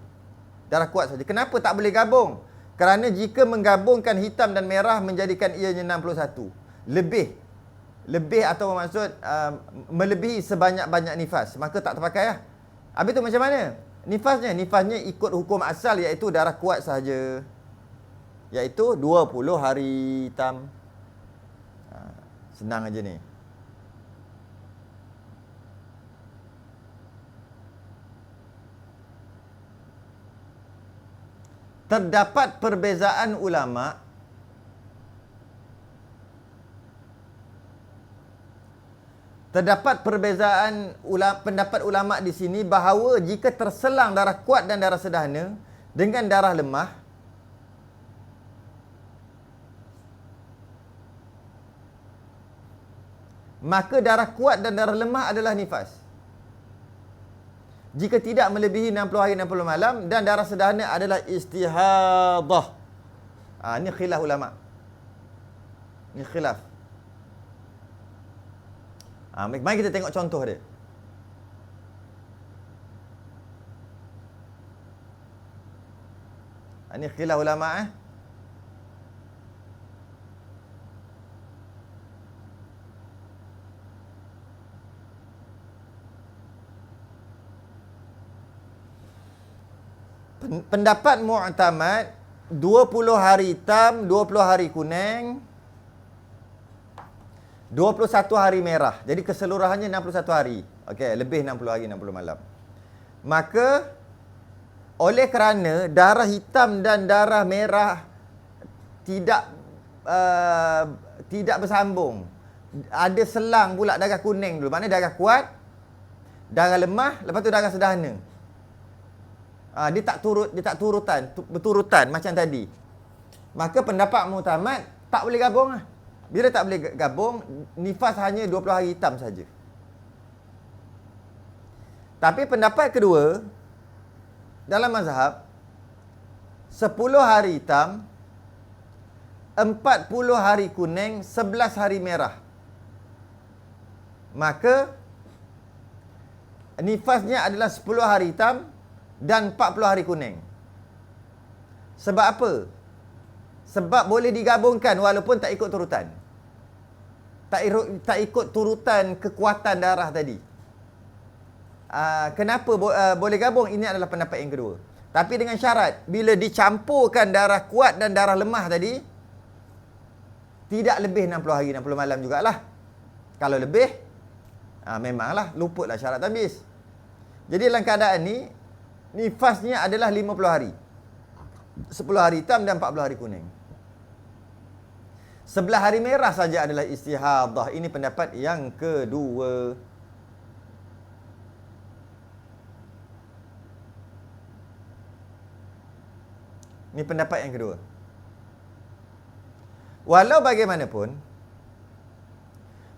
Darah kuat saja. Kenapa tak boleh gabung? Kerana jika menggabungkan hitam dan merah menjadikan ianya 61. Lebih atau maksud melebihi sebanyak-banyak nifas. Maka tak terpakai lah. Habis tu macam mana? Nifasnya ikut hukum asal, iaitu darah kuat sahaja. Iaitu 20 hari hitam. Senang aja ni. Terdapat perbezaan ulama pendapat ulama di sini bahawa jika terselang darah kuat dan darah sederhana dengan darah lemah, maka darah kuat dan darah lemah adalah nifas. Jika tidak melebihi 60 hari 60 malam, dan darah sederhana adalah istihadah. Ini khilaf ulama. Ini khilaf. Mari kita tengok contoh dia. Ini khilaf ulama. pendapat mu'tamad 20 hari hitam, 20 hari kuning, 21 hari merah. Jadi keseluruhannya 61 hari. Okey, lebih 60 hari, 60 malam. Maka oleh kerana darah hitam dan darah merah tidak bersambung, ada selang pula darah kuning dulu. Maknanya darah kuat, darah lemah, lepas tu darah sederhana. Dia tak berturutan macam tadi. Maka pendapat mu'tamad tak boleh gabung lah. Bila tak boleh gabung, nifas hanya 20 hari hitam saja. Tapi pendapat kedua, dalam mazhab 10 hari hitam, 40 hari kuning, 11 hari merah. Maka nifasnya adalah 10 hari hitam dan 40 hari kuning. Sebab apa? Sebab boleh digabungkan walaupun tak ikut turutan. Tak ikut turutan kekuatan darah tadi. Kenapa boleh gabung? Ini adalah pendapat yang kedua. Tapi dengan syarat, bila dicampurkan darah kuat dan darah lemah tadi, tidak lebih 60 hari, 60 malam jugalah. Kalau lebih, memanglah luputlah syarat tamyiz. Jadi dalam keadaan ni, nifasnya adalah 50 hari. 10 hari hitam dan 40 hari kuning. 11 hari merah saja adalah istihadah. Ini pendapat yang kedua. Ini pendapat yang kedua. Walau bagaimanapun,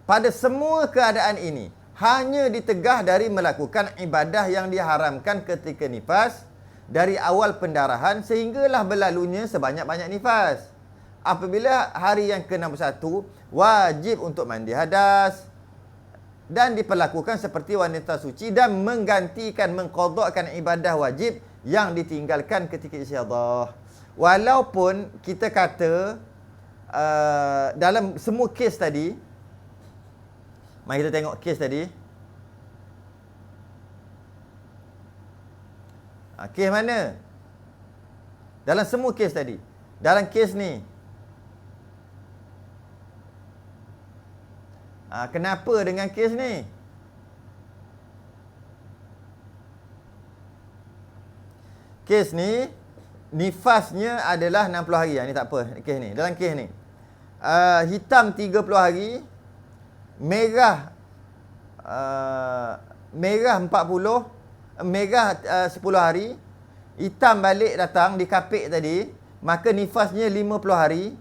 pada semua keadaan ini, hanya ditegah dari melakukan ibadah yang diharamkan ketika nifas, dari awal pendarahan sehinggalah berlalunya sebanyak-banyak nifas. Apabila hari yang ke-61, wajib untuk mandi hadas dan diperlakukan seperti wanita suci dan mengqadakkan ibadah wajib yang ditinggalkan ketika istihadah. Walaupun kita kata dalam semua kes tadi, mari kita tengok kes tadi. Kes mana? Dalam semua kes tadi. Dalam kes ni, kenapa dengan kes ni? Kes ni, nifasnya adalah 60 hari. Ini tak apa, kes ni. Dalam kes ni, hitam 30 hari, merah 40, merah 10 hari, hitam balik datang di kapik tadi, maka nifasnya 50 hari.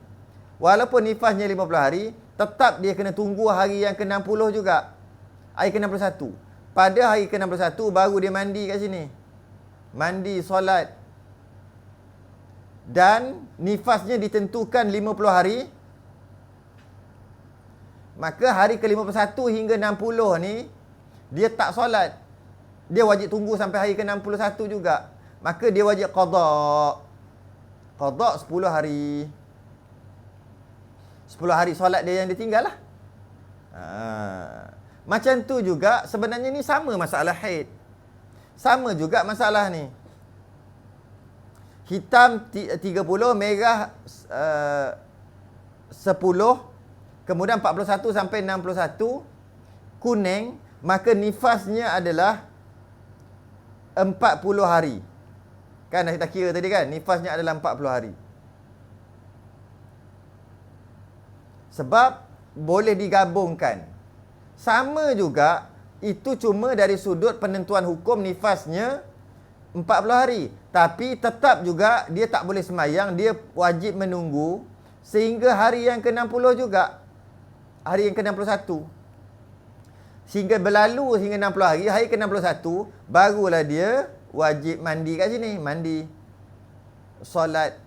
Walaupun nifasnya 50 hari, tetap dia kena tunggu hari yang ke-60 juga. Hari ke-61. Pada hari ke-61 baru dia mandi kat sini. Mandi, solat. Dan nifasnya ditentukan 50 hari. Maka hari ke-51 hingga 60 ni, dia tak solat. Dia wajib tunggu sampai hari ke-61 juga. Maka dia wajib qada. Qada 10 hari. 10 hari solat dia yang ditinggal lah. Macam tu juga sebenarnya ni sama masalah haid. Sama juga masalah ni. Hitam 30, merah 10, kemudian 41 sampai 61, kuning, maka nifasnya adalah 40 hari. Kan kita kira tadi kan, nifasnya adalah 40 hari. Sebab boleh digabungkan. Sama juga, itu cuma dari sudut penentuan hukum nifasnya 40 hari. Tapi tetap juga dia tak boleh semayang, dia wajib menunggu sehingga hari yang ke-60 juga. Hari yang ke-61. Sehingga berlalu hingga 60 hari, hari ke-61 barulah dia wajib mandi kat sini, mandi, solat.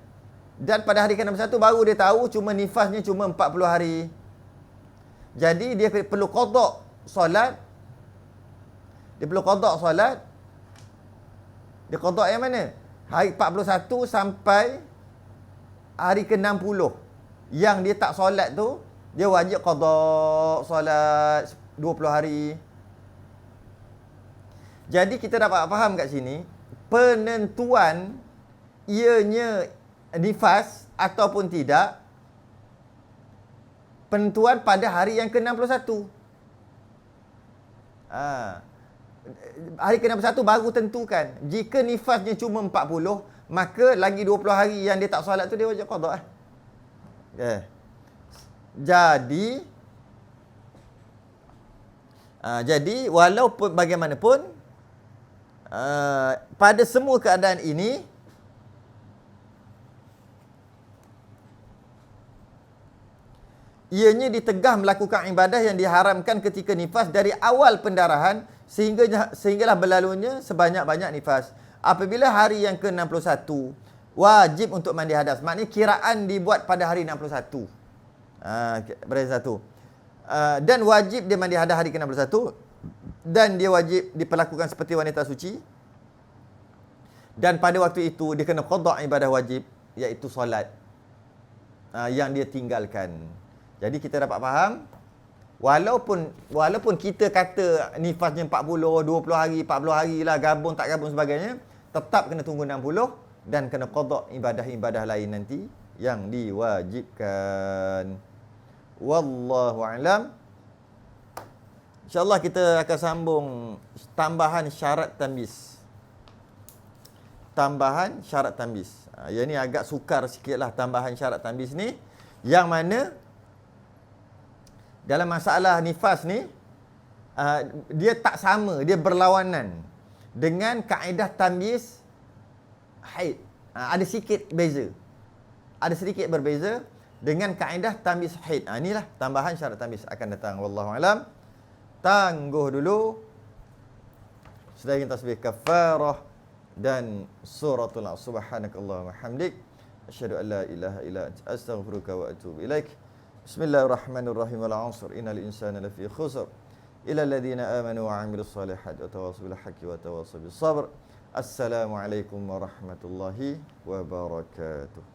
Dan pada hari ke-61 baru dia tahu cuma nifasnya cuma 40 hari. Jadi dia perlu qada solat. Dia perlu qada solat. Dia qada yang mana? Hari 41 sampai hari ke-60. Yang dia tak solat tu, dia wajib qada solat 20 hari. Jadi kita dapat faham kat sini, penentuan ianya nifas ataupun tidak, penentuan pada hari yang ke-61. Hari ke-61 baru tentukan. Jika nifasnya cuma 40, maka lagi 20 hari yang dia tak solat tu dia wajib qada. Jadi walaupun bagaimanapun, pada semua keadaan ini, ianya ditegah melakukan ibadah yang diharamkan ketika nifas dari awal pendarahan sehinggalah berlalunya sebanyak-banyak nifas. Apabila hari yang ke-61, wajib untuk mandi hadas. Maknanya kiraan dibuat pada hari 61. Berarti satu. Dan wajib dia mandi hadas hari ke-61. Dan dia wajib diperlakukan seperti wanita suci. Dan pada waktu itu, dia kena qada ibadah wajib, iaitu solat. Yang dia tinggalkan. Jadi kita dapat faham, walaupun kita kata nifasnya 40, 20 hari, 40 hari lah, gabung tak gabung sebagainya, tetap kena tunggu 60 dan kena qada ibadah-ibadah lain nanti yang diwajibkan. Wallahu a'lam. InsyaAllah kita akan sambung tambahan syarat tamyiz. Tambahan syarat tamyiz. Yang ni agak sukar sikitlah tambahan syarat tamyiz ni, yang mana dalam masalah nifas ni, dia tak sama, dia berlawanan dengan kaedah tamyiz haid. Ada sikit beza. Ada sedikit berbeza dengan kaedah tamyiz haid. Inilah tambahan syarat tamyiz akan datang. Wallahu alam. Tangguh dulu. Sedangkan tasbih kafarah dan suratul subhanakallahumma hamdik asyhadu an la ilaha illa anta astaghfiruka wa atubu ilaik. Bismillahirrahmanirrahim. Wal 'asr innal insana lafi khusr illa alladhina amanu wa 'amilus solihati wa tawassaw bil haqqi wa tawassaw bis sabr. Assalamualaikum warahmatullahi wabarakatuh.